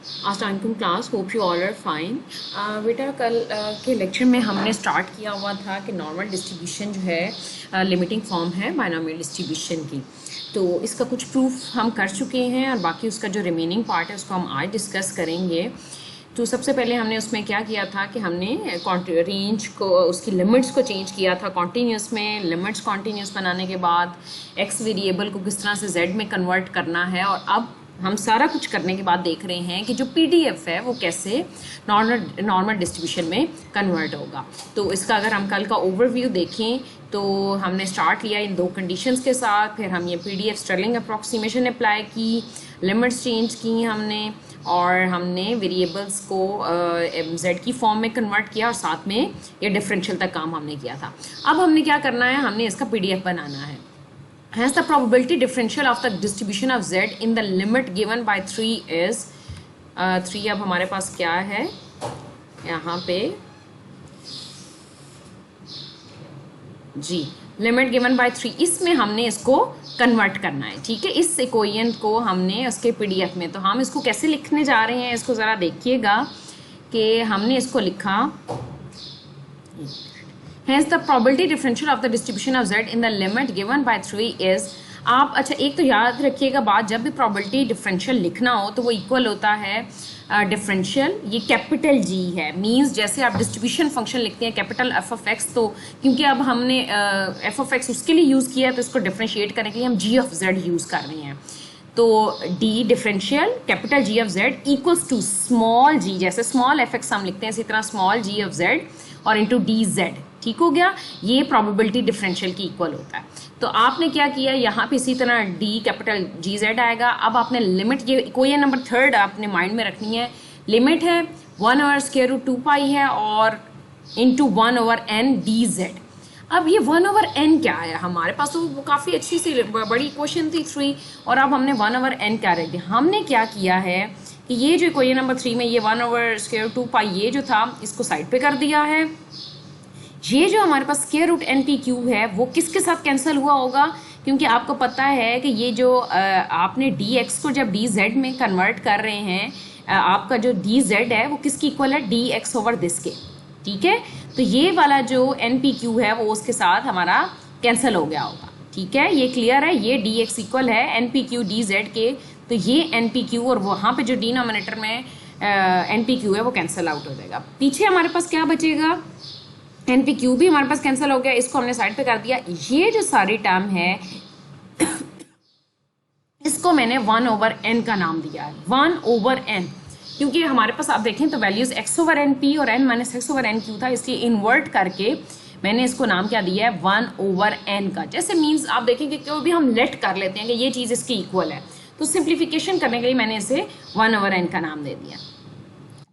अस्सलाम class, hope you all are fine. बेटा कल के लेक्चर में हमने स्टार्ट किया हुआ था कि नॉर्मल डिस्ट्रीब्यूशन जो है लिमिटिंग फॉर्म है बायनॉमियल डिस्ट्रीब्यूशन की, तो इसका कुछ प्रूफ हम कर चुके हैं और बाकी उसका जो रिमेनिंग पार्ट है उसको हम आज डिस्कस करेंगे। तो सबसे पहले हमने उसमें क्या किया था कि हमने रेंज को, उसकी लिमिट्स को चेंज किया था कॉन्टीन्यूस में। लिमिट्स कॉन्टीन्यूस बनाने के बाद एक्स वेरिएबल को किस तरह से जेड में कन्वर्ट करना है, और अब हम सारा कुछ करने के बाद देख रहे हैं कि जो पीडीएफ है वो कैसे नॉर्मल डिस्ट्रीब्यूशन में कन्वर्ट होगा। तो इसका अगर हम कल का ओवरव्यू देखें तो हमने स्टार्ट लिया इन दो कंडीशंस के साथ, फिर हम ये पीडीएफ स्टर्लिंग अप्रॉक्सीमेशन अप्लाई की, लिमिट्स चेंज की हमने, और हमने वेरिएबल्स को जेड की फॉर्म में कन्वर्ट किया, और साथ में ये डिफरेंशियल तक काम हमने किया था। अब हमने क्या करना है, हमने इसका पीडीएफ बनाना है। Hence the probability differential of the distribution of z in the limit given by 3 is 3 अब हमारे पास क्या है यहाँ पे जी, लिमिट गिवन बाय 3, इसमें हमने इसको कन्वर्ट करना है। ठीक है, इस इक्वेशन को हमने उसके पीडीएफ में, तो हम इसको कैसे लिखने जा रहे हैं इसको ज़रा देखिएगा कि हमने इसको लिखा Hence the probability differential of the distribution of z in the limit given by 3 is, आप अच्छा एक तो याद रखिएगा बात, जब भी probability differential लिखना हो तो वो इक्वल होता है डिफरेंशियल, ये कैपिटल जी है, मींस जैसे आप डिस्ट्रीब्यूशन फंक्शन लिखते हैं कैपिटल एफ ऑफ एक्स, तो क्योंकि अब हमने एफ ऑफ एक्स उसके लिए यूज़ किया है तो इसको डिफरेंशिएट करने के लिए हम जी ऑफ जेड यूज़ कर रहे हैं। तो D differential capital G of Z equals to small G, जैसे स्मॉल एफ एक्स हम लिखते हैं इसी तरह स्मॉल जी ऑफ जेड और इंटू डी जेड। ठीक हो गया, ये प्रोबेबिलिटी डिफरेंशियल की इक्वल होता है। तो आपने क्या किया, यहाँ पे इसी तरह डी कैपिटल जी जेड आएगा। अब आपने लिमिट, ये इक्वेशन नंबर 3 आपने माइंड में रखनी है। लिमिट है 1/√2π है और इंटू 1/n डी जेड। अब ये 1/n क्या आया हमारे पास, तो वो काफ़ी अच्छी सी बड़ी इक्वेशन थी 3, और अब हमने 1/n क्या रख दिया। हमने क्या किया है कि ये जो इक्वेशन नंबर 3 में ये 1/√2π ये जो था इसको साइड पे कर दिया है। ये जो हमारे पास स्क्वायर रूट NP³ है वो किसके साथ कैंसिल हुआ होगा, क्योंकि आपको पता है कि ये जो आपने dx को जब dz में कन्वर्ट कर रहे हैं, आपका जो dz है वो किसकी इक्वल है, dx/this के। ठीक है, तो ये वाला जो NP³ है वो उसके साथ हमारा कैंसिल हो गया होगा। ठीक है, ये क्लियर है, ये dx इक्वल है NP³ dz के, तो ये NP³ और वहाँ पे जो डिनोमिनेटर में NP³ है वो कैंसिल आउट हो जाएगा। पीछे हमारे पास क्या बचेगा, NP³ भी हमारे पास कैंसिल हो गया, इसको हमने साइड पे कर दिया। ये जो सारी टर्म है इसको मैंने 1/n का नाम दिया है, 1/n, क्योंकि हमारे पास आप देखें तो वैल्यूज x/np और n - x/nq था, इसलिए इन्वर्ट करके मैंने इसको नाम क्या दिया है 1/n का। जैसे मीन्स आप देखेंगे कि भी हम लेट कर लेते हैं कि ये चीज़ इसकी इक्वल है, तो सिंप्लीफिकेशन करने के लिए मैंने इसे 1/n का नाम दे दिया।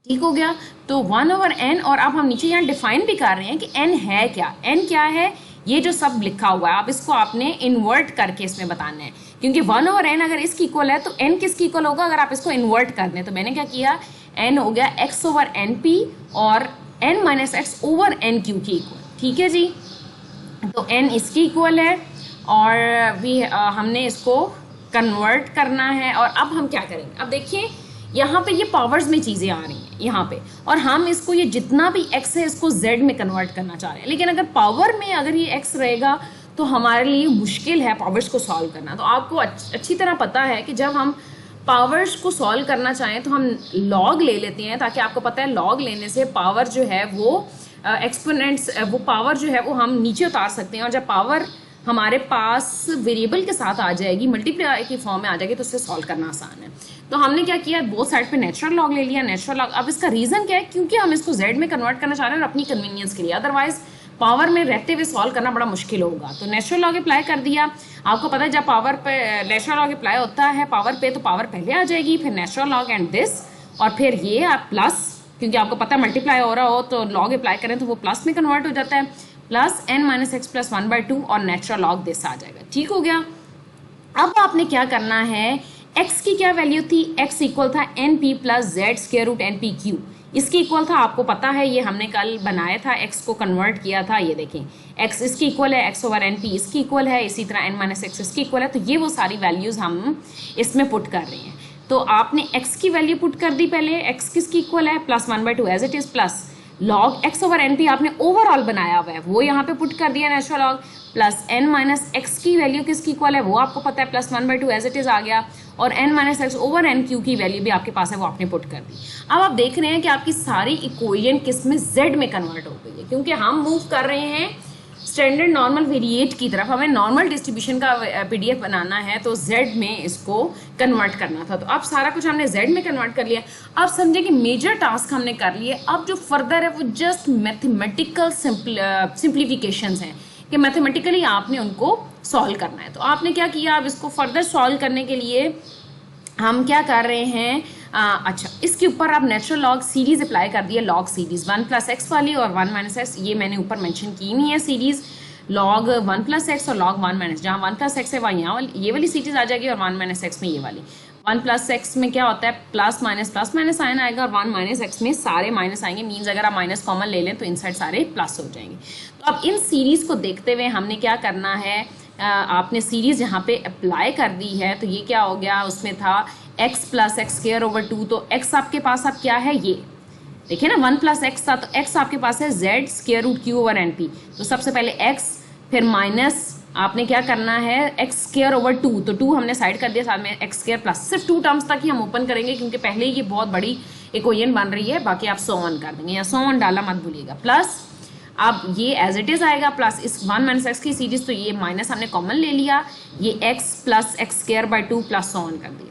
ठीक हो गया, तो 1/n, और अब हम नीचे यहाँ डिफाइन भी कर रहे हैं कि n है क्या। n क्या है, ये जो सब लिखा हुआ है, आप इसको आपने इन्वर्ट करके इसमें बताना है, क्योंकि 1/n अगर इसकी इक्वल है तो n किसकी इक्वल होगा अगर आप इसको इन्वर्ट कर दें। तो मैंने क्या किया, n हो गया x/np और n - x/nq की इक्वल। ठीक है जी, तो n इसकी इक्वल है और भी हमने इसको कन्वर्ट करना है। और अब हम क्या करेंगे, अब देखिए यहाँ पे ये पावर्स में चीज़ें आ रही हैं यहाँ पे, और हम इसको ये जितना भी x है इसको z में कन्वर्ट करना चाह रहे हैं, लेकिन अगर पावर में अगर ये x रहेगा तो हमारे लिए मुश्किल है पावर्स को सॉल्व करना। तो आपको अच्छी तरह पता है कि जब हम पावर्स को सॉल्व करना चाहें तो हम लॉग ले लेते हैं, ताकि आपको पता है लॉग लेने से पावर जो है वो एक्सपोनेंट्स, वो पावर जो है वो हम नीचे उतार सकते हैं, और जब पावर हमारे पास वेरिएबल के साथ आ जाएगी, मल्टीप्लाई की फॉर्म में आ जाएगी, तो उससे सॉल्व करना आसान है। तो हमने क्या किया, बोथ साइड पे नेचुरल लॉग ले लिया, नेचुरल लॉग। अब इसका रीज़न क्या है, क्योंकि हम इसको z में कन्वर्ट करना चाह रहे हैं और अपनी कन्वीनियंस के लिए, अदरवाइज पावर में रहते हुए सॉल्व करना बड़ा मुश्किल होगा। तो नेचुरल लॉग अप्लाई कर दिया। आपको पता है जब पावर पे नेचुरल लॉग अप्लाई होता है पावर पे, तो पावर पहले आ जाएगी, फिर नेचुरल लॉग एंड दिस, और फिर ये आप प्लस, क्योंकि आपको पता है मल्टीप्लाई हो रहा हो तो लॉग अप्लाई करें तो वो प्लस में कन्वर्ट हो जाता है, प्लस n - x + 1/2 और नेचुरल लॉग दिस आ जाएगा। ठीक हो गया, अब आपने क्या करना है, x की क्या वैल्यू थी, x इक्वल था np + z square root NP³, इसकी इक्वल था, आपको पता है ये हमने कल बनाया था, x को कन्वर्ट किया था। ये देखें x इसकी इक्वल है, x/np इसकी इक्वल है, इसी तरह n - x इसकी इक्वल है। तो ये वो सारी वैल्यूज़ हम इसमें पुट कर रहे हैं। तो आपने x की वैल्यू पुट कर दी पहले, x किसकी इक्वल है +1/2 as it is, plus log x over N P आपने ओवरऑल बनाया हुआ है वो यहाँ पे पुट कर दिया natural log, plus n minus X की वैल्यू किसकी इक्वल है वो आपको पता है +1/2 एज इट इज आ गया, और n minus X over N Q की वैल्यू भी आपके पास है वो आपने पुट कर दी। अब आप देख रहे हैं कि आपकी सारी इक्वेशन किस में z में कन्वर्ट हो गई है, क्योंकि हम मूव कर रहे हैं स्टैंडर्ड नॉर्मल वेरिएट की तरफ। हमें नॉर्मल डिस्ट्रीब्यूशन का पीडीएफ बनाना है तो z में इसको कन्वर्ट करना था, तो अब सारा कुछ हमने z में कन्वर्ट कर लिया। अब समझे कि मेजर टास्क हमने कर लिए, अब जो फर्दर है वो जस्ट मैथमेटिकल सिंप्लीफिकेशंस हैं कि मैथमेटिकली आपने उनको सॉल्व करना है। तो आपने क्या किया, अब इसको फर्दर सॉल्व करने के लिए हम क्या कर रहे हैं, अच्छा इसके ऊपर आप नेचुरल लॉग सीरीज अप्लाई कर दिए, लॉग सीरीज 1 + x वाली और 1 - x, ये मैंने ऊपर मेंशन की नहीं है सीरीज, लॉग 1 + x और लॉग 1 - जहाँ 1 + x है वहाँ यहाँ वाली ये वाली सीरीज आ जाएगी, और 1 - x में ये वाली। 1 + x में क्या होता है प्लस माइनस साइन आएगा, और 1 - x में सारे माइनस आएंगे, मीन्स अगर आप माइनस कॉमन ले लें तो इनसाइड सारे प्लस हो जाएंगे। तो अब इन सीरीज को देखते हुए हमने क्या करना है, आपने सीरीज यहाँ पे अप्लाई कर दी है, तो ये क्या हो गया, उसमें था x + x² ओवर 2, तो x आपके पास अब क्या है, ये देखिए ना 1 + x था, तो x आपके पास है z√q ओवर np, तो सबसे पहले x फिर माइनस आपने क्या करना है x² ओवर 2, तो 2 हमने साइड कर दिया, साथ में x² प्लस, सिर्फ 2 टर्म्स तक ही हम ओपन करेंगे क्योंकि पहले ही ये बहुत बड़ी इक्वेशन बन रही है, बाकी आप सो ऑन कर देंगे, या सो ऑन डालना मत भूलिएगा, प्लस अब ये एज इट इज आएगा, प्लस इस 1 - x की सीरीज, तो ये माइनस हमने कॉमन ले लिया, ये x + x² / 2 plus so on कर दिया।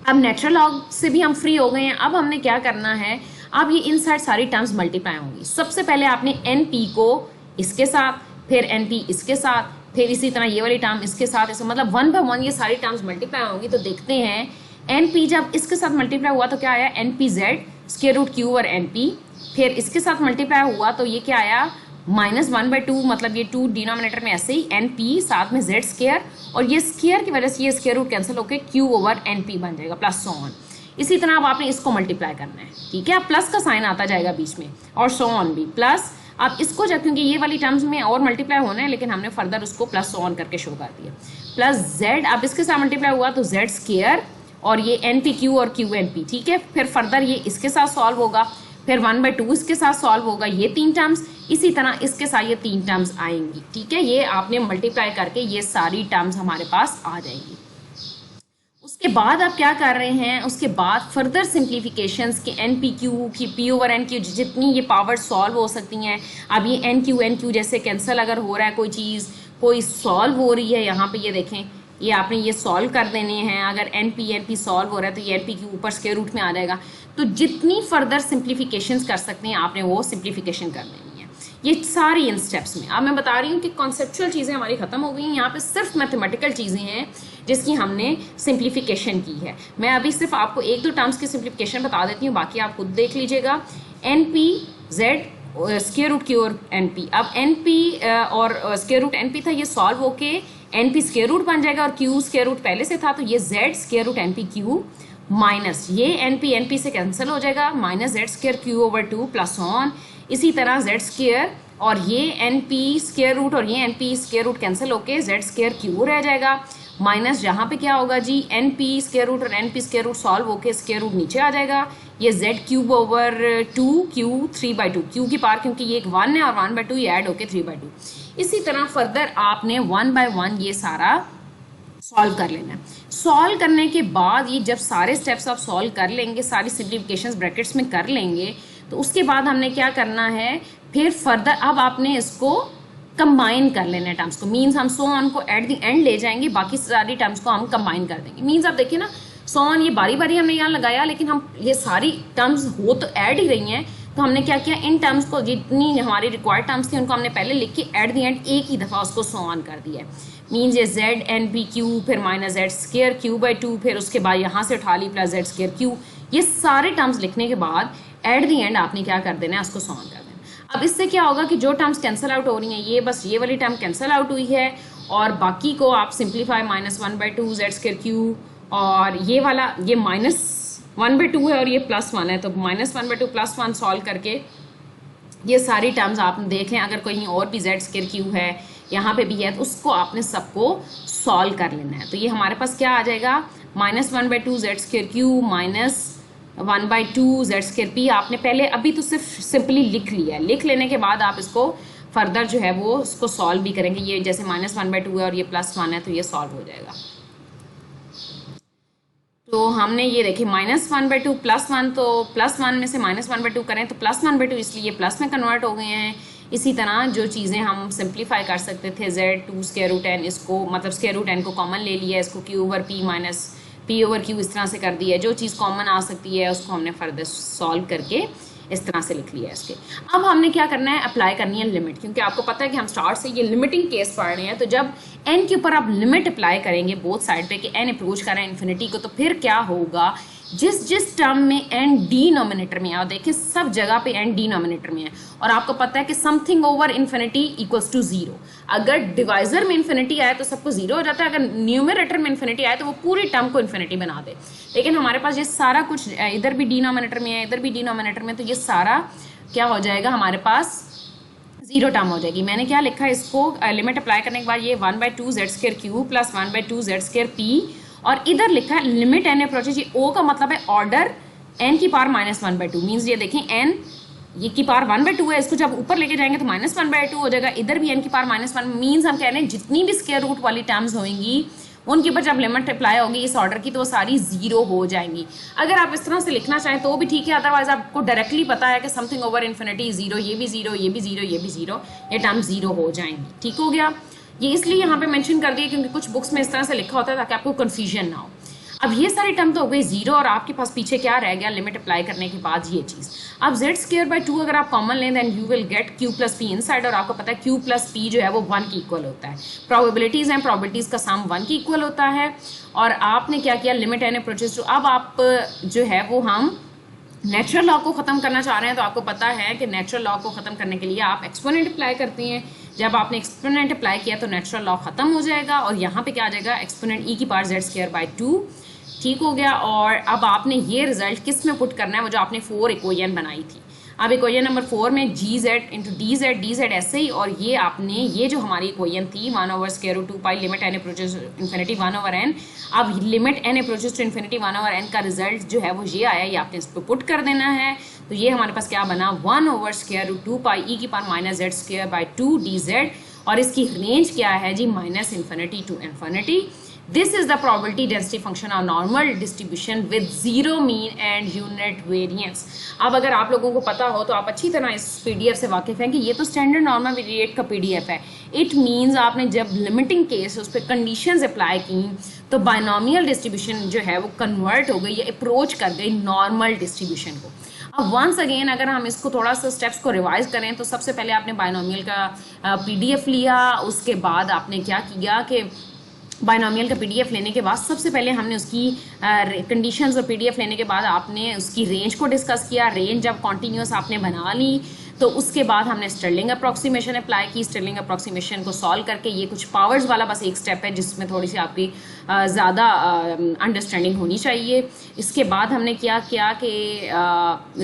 अब नेचुरल लॉग से भी हम फ्री हो गए हैं। अब हमने क्या करना है, अब ये इनसाइड सारी टर्म्स मल्टीप्लाई होंगी। सबसे पहले आपने np को इसके साथ, फिर np इसके साथ, फिर इसी तरह ये वाली टर्म इसके साथ, इसका मतलब 1 by 1 ये सारी टर्म्स मल्टीप्लाई होंगी। तो देखते हैं np जब इसके साथ मल्टीप्लाई हुआ तो क्या आया, npz√q ओवर np, फिर इसके साथ मल्टीप्लाई हुआ तो ये क्या आया -1/2, मतलब ये 2 डिनोमिनेटर में ऐसे ही, np साथ में z², और ये स्क्वायर की वजह से ये स्क्वायर रूट कैंसिल होकर q ओवर np बन जाएगा, प्लस सो ऑन। इसी तरह अब आपने इसको मल्टीप्लाई करना है, ठीक है, अब प्लस का साइन आता जाएगा बीच में, और सो ऑन भी, प्लस अब इसको जब, क्योंकि ये वाली टर्म्स में और मल्टीप्लाई होना है लेकिन हमने फर्दर उसको प्लस सो ऑन करके शो कर दिया, प्लस z, अब इसके साथ मल्टीप्लाई हुआ तो z², और ये npq और qnp, ठीक है, फिर फर्दर ये इसके साथ सॉल्व होगा, फिर 1/2 इसके साथ सॉल्व होगा, ये 3 टर्म्स, इसी तरह इसके साथ ये 3 टर्म्स आएंगी, ठीक है, ये आपने मल्टीप्लाई करके ये सारी टर्म्स हमारे पास आ जाएंगी। उसके बाद आप क्या कर रहे हैं, उसके बाद फर्दर सिंप्लीफिकेशंस के npq की p ओवर nq जितनी ये पावर सॉल्व हो सकती हैं। अब ये nq जैसे कैंसिल अगर हो रहा है कोई चीज़, कोई सॉल्व हो रही है, यहाँ पे ये देखें, ये आपने ये सॉल्व कर देने हैं, अगर np सॉल्व हो रहा है तो ये npq ऊपर स्क्वायर रूट में आ जाएगा। तो जितनी फर्दर सिंप्लीफिकेशंस कर सकते हैं आपने वो सिंप्लीफिकेशन कर लेनी है, ये सारी इन स्टेप्स में। अब मैं बता रही हूँ कि कॉन्सेप्चुअल चीज़ें हमारी ख़त्म हो गई हैं, यहाँ पे सिर्फ मैथमेटिकल चीज़ें हैं जिसकी हमने सिंप्लीफिकेशन की है। मैं अभी सिर्फ आपको 1-2 टर्म्स की सिंप्लीफिकेशन बता देती हूँ, बाकी आप खुद देख लीजिएगा। np/z√q और np, अब np और √np था, ये सॉल्व होके np स्क्वायर रूट बन जाएगा, और q स्क्वायर रूट पहले से था तो ये z√npq माइनस ये np से कैंसिल हो जाएगा, -z²q ओवर 2 प्लस ऑन, इसी तरह z² और ये np स्क्वायर रूट और ये np स्क्वायर रूट कैंसिल होके z²q रह जाएगा, माइनस यहाँ पे क्या होगा जी, np स्क्वायर रूट और np स्क्वायर रूट सॉल्व होके स्क्वायर रूट नीचे आ जाएगा, ये z³ ओवर 2 q 3/2, q की पावर क्योंकि ये एक 1 है और 1/2 ये ऐड होके 3/2। इसी तरह फर्दर आपने 1 by 1 ये सारा सॉल्व कर लेना है। सॉल्व करने के बाद ये जब सारे स्टेप्स आप सॉल्व कर लेंगे, सारी सिम्प्लीफिकेशंस ब्रैकेट्स में कर लेंगे, तो उसके बाद हमने क्या करना है, फिर फर्दर अब आपने इसको कंबाइन कर लेना है टर्म्स को, मीन्स हम सो ऑन को एट द एंड ले जाएंगे, बाकी सारी टर्म्स को हम कंबाइन कर देंगे। मीन्स आप देखिए ना, सो ऑन ये बारी बारी हमने यहाँ लगाया, लेकिन हम ये सारी टर्म्स हो तो ऐड ही रही हैं, तो हमने क्या किया, इन टर्म्स को जितनी हमारी रिक्वायर्ड टर्म्स थी उनको हमने पहले लिख के एट द एंड एक ही दफ़ा उसको सो ऑन कर दिया है। मीन्स ये z/npq फिर -z²q/2, फिर उसके बाद यहाँ से उठा ली प्लस z²q, ये सारे टर्म्स लिखने के बाद एट द एंड आपने क्या कर देना है, उसको सो ऑन कर देना। अब इससे क्या होगा कि जो टर्म्स कैंसिल आउट हो रही हैं, ये बस ये वाली टर्म कैंसिल आउट हुई है, और बाकी को आप सिंप्लीफाई -1/2 z²q, और ये वाला ये -1/2 है और ये +1 है, तो -1/2 +1 सॉल्व करके ये सारी टर्म्स आपने देख लें, अगर कहीं और भी z²q है यहाँ पे भी है तो उसको आपने सबको सॉल्व कर लेना है। तो ये हमारे पास क्या आ जाएगा, -1/2 Z square Q minus 1/2 Z square P. आपने पहले अभी तो सिर्फ सिंपली लिख लिया है। लिख लेने के बाद आप इसको फर्दर जो है वो उसको सॉल्व भी करेंगे। ये जैसे -1/2 है और ये +1 है तो ये सॉल्व हो जाएगा। तो हमने ये देखे -1/2 +1, तो +1 में से -1/2 करें तो +1/2, इसलिए प्लस में कन्वर्ट हो गए हैं। इसी तरह जो चीज़ें हम सिंप्लीफाई कर सकते थे z2 स्क्वायर रूट n, इसको मतलब स्क्वायर रूट n को कॉमन ले लिया, इसको q/p माइनस p/q इस तरह से कर दिया। जो चीज़ कॉमन आ सकती है उसको हमने फर्दर सॉल्व करके इस तरह से लिख लिया इसके। अब हमने क्या करना है, अप्लाई करनी है लिमिट, क्योंकि आपको पता है कि हम स्टार्ट से ये लिमिटिंग केस पढ़ रहे हैं। तो जब n के ऊपर आप लिमिट अप्लाई करेंगे बोथ साइड पे कि n अप्रोच कर रहा है इन्फिनिटी को, तो फिर क्या होगा, जिस टर्म में n डिनोमिनेटर में है, और देखिए सब जगह पे n डिनोमिनेटर में है, और आपको पता है कि something over infinity equals to 0। अगर डिवाइजर में इन्फिनिटी आए तो सबको 0 हो जाता है, अगर न्यूमरेटर में इन्फिनिटी आए तो वो पूरी टर्म को इन्फिनिटी बना दे। लेकिन हमारे पास ये सारा कुछ इधर भी डिनोमिनेटर में है, इधर भी डिनोमिनेटर में, तो ये सारा क्या हो जाएगा, हमारे पास 0 टर्म हो जाएगी। मैंने क्या लिखा है, इसको लिमिट अप्लाई करने के बाद ये 1/2 Z square Q plus 1/2 Z square P, और इधर लिखा है लिमिट n अप्रोचेज। ये o का मतलब है ऑर्डर n की पावर -1/2, मीन्स ये देखें n ये की पावर 1/2 है, इसको जब ऊपर लेके जाएंगे तो -1/2 हो जाएगा। इधर भी n की पावर -1, मीन्स हम कह रहे हैं जितनी भी स्क्वायर रूट वाली टर्म्स होंगी उनके ऊपर जब लिमिट अप्लाई होगी इस ऑर्डर की तो वो सारी 0 हो जाएंगी। अगर आप इस तरह से लिखना चाहें तो भी ठीक है, अदरवाइज आपको डायरेक्टली पता है कि समथिंग ओवर इन्फिनिटी 0, ये भी 0, ये भी 0, ये भी 0, ये टर्म 0 हो जाएंगी। ठीक हो गया। ये इसलिए यहाँ पे मेंशन कर दिया क्योंकि कुछ बुक्स में इस तरह से लिखा होता है ताकि आपको कंफ्यूजन ना हो। अब ये सारी टर्म तो हो गई 0, और आपके पास पीछे क्या रह गया लिमिट अप्लाई करने के बाद ये चीज़। अब z²/2 अगर आप कॉमन लें then you will get q + p inside, और आपको पता है q + p जो है वो 1 के इक्वल होता है। प्रोबेबिलिटीज़ हैं, प्रोबेबिलिटीज़ का सम 1 के इक्वल होता है। और आपने क्या किया, लिमिट n अप्रोचेस टू, अब आप जो है वो हम नेचुरल लॉ को ख़त्म करना चाह रहे हैं। तो आपको पता है कि नेचुरल लॉ को ख़त्म करने के लिए आप एक्सपोनेंट अप्लाई करते हैं। जब आपने एक्सपोनेंट अप्लाई किया तो नेचुरल लॉ खत्म हो जाएगा, और यहाँ पे क्या आ जाएगा, एक्सपोनेंट e की पावर z²/2। ठीक हो गया। और अब आपने ये रिजल्ट किस में पुट करना है, वो जो आपने 4 इक्वेशन बनाई थी। अब इक्वेशन नंबर 4 में gz इंटू dz ऐसे ही, और ये आपने ये जो हमारी इक्वेशन थी 1/√2π limit n approaches to infinity 1/n। अब limit n approaches to infinity 1/n का रिजल्ट जो है वो ये आया, ये आपने इस पर पुट कर देना है। तो ये हमारे पास क्या बना, 1/√2π e की पावर -z²/2 dz, और इसकी रेंज क्या है जी, -infinity to infinity. This is the probability density function of normal distribution with zero mean and unit variance। अब अगर आप लोगों को पता हो तो आप अच्छी तरह इस PDF से वाकिफ हैं कि ये तो स्टैंडर्ड नॉर्मल वेरिएट का PDF है। इट मीन्स आपने जब लिमिटिंग केस उस पर कंडीशंस अप्लाई की तो बाइनोमियल डिस्ट्रीब्यूशन जो है वो कन्वर्ट हो गई, या अप्रोच कर गई नॉर्मल डिस्ट्रीब्यूशन को। अब वंस अगेन अगर हम इसको थोड़ा सा स्टेप्स को रिवाइज करें तो सबसे पहले आपने बाइनोमियल का PDF लिया, उसके बाद आपने क्या किया कि बाइनोमियल का PDF लेने के बाद सबसे पहले हमने उसकी कंडीशंस और PDF लेने के बाद आपने उसकी रेंज को डिस्कस किया। रेंज जब कॉन्टीन्यूस आपने बना ली तो उसके बाद हमने स्टर्लिंग अप्रॉक्सीमेशन अप्लाई की। स्टर्लिंग अप्रॉक्सीमेशन को सॉल्व करके, ये कुछ पावर्स वाला बस एक स्टेप है जिसमें थोड़ी सी आपकी ज़्यादा अंडरस्टैंडिंग होनी चाहिए। इसके बाद हमने क्या किया कि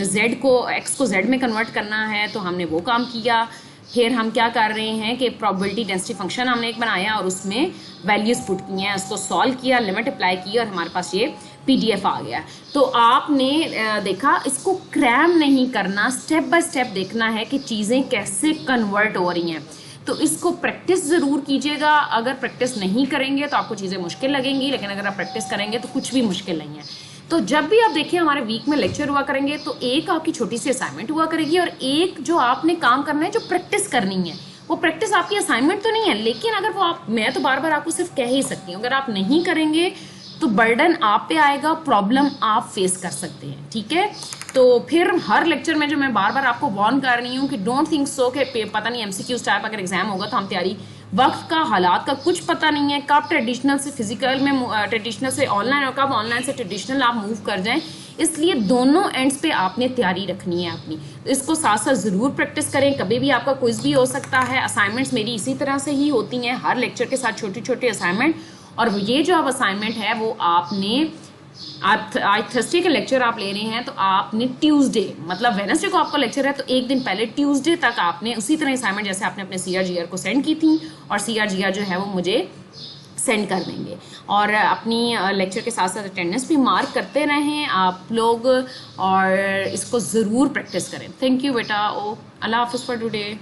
z को x को z में कन्वर्ट करना है, तो हमने वो काम किया। फिर हम क्या कर रहे हैं कि प्रोबेबिलिटी डेंसिटी फंक्शन हमने एक बनाया और उसमें वैल्यूज पुट की हैं, उसको सॉल्व किया, लिमिट अप्लाई की, और हमारे पास ये PDF आ गया। तो आपने देखा, इसको क्रैम नहीं करना, स्टेप बाय स्टेप देखना है कि चीज़ें कैसे कन्वर्ट हो रही हैं। तो इसको प्रैक्टिस ज़रूर कीजिएगा। अगर प्रैक्टिस नहीं करेंगे तो आपको चीज़ें मुश्किल लगेंगी, लेकिन अगर आप प्रैक्टिस करेंगे तो कुछ भी मुश्किल नहीं है। तो जब भी आप देखिए हमारे वीक में लेक्चर हुआ करेंगे तो एक आपकी छोटी सी असाइनमेंट हुआ करेगी, और एक जो आपने काम करना है, जो प्रैक्टिस करनी है। वो प्रैक्टिस आपकी असाइनमेंट तो नहीं है, लेकिन अगर वो आप, मैं तो बार बार आपको सिर्फ कह ही सकती हूँ, अगर आप नहीं करेंगे तो बर्डन आप पे आएगा, प्रॉब्लम आप फेस कर सकते हैं। ठीक है, तो फिर हर लेक्चर में जो मैं बार बार आपको वार्न कर रही हूँ कि डोंट थिंक सो कि पता नहीं MCQ टाइप अगर एग्जाम होगा तो हम तैयारी, वक्त का, हालात का कुछ पता नहीं है, कब ट्रेडिशनल से फिजिकल में, ट्रेडिशनल से ऑनलाइन, और कब ऑनलाइन से ट्रेडिशनल आप मूव कर जाएं। इसलिए दोनों एंड्स पे आपने तैयारी रखनी है अपनी। तो इसको साथ साथ ज़रूर प्रैक्टिस करें। कभी भी आपका क्विज भी हो सकता है। असाइनमेंट्स मेरी इसी तरह से ही होती हैं, हर लेक्चर के साथ छोटी छोटी असाइनमेंट। और ये जो आप असाइनमेंट है वो आपने, आज थर्सडे का लेक्चर आप ले रहे हैं तो आपने ट्यूसडे, मतलब वेडनेसडे को आपका लेक्चर है तो एक दिन पहले ट्यूसडे तक आपने उसी तरह असाइनमेंट जैसे आपने अपने CRGR को सेंड की थी, और CRGR जो है वो मुझे सेंड कर देंगे। और अपनी लेक्चर के साथ साथ अटेंडेंस भी मार्क करते रहें आप लोग और इसको ज़रूर प्रैक्टिस करें। थैंक यू बेटा। ओ अल्लाह हाफ़िज़ फॉर टुडे।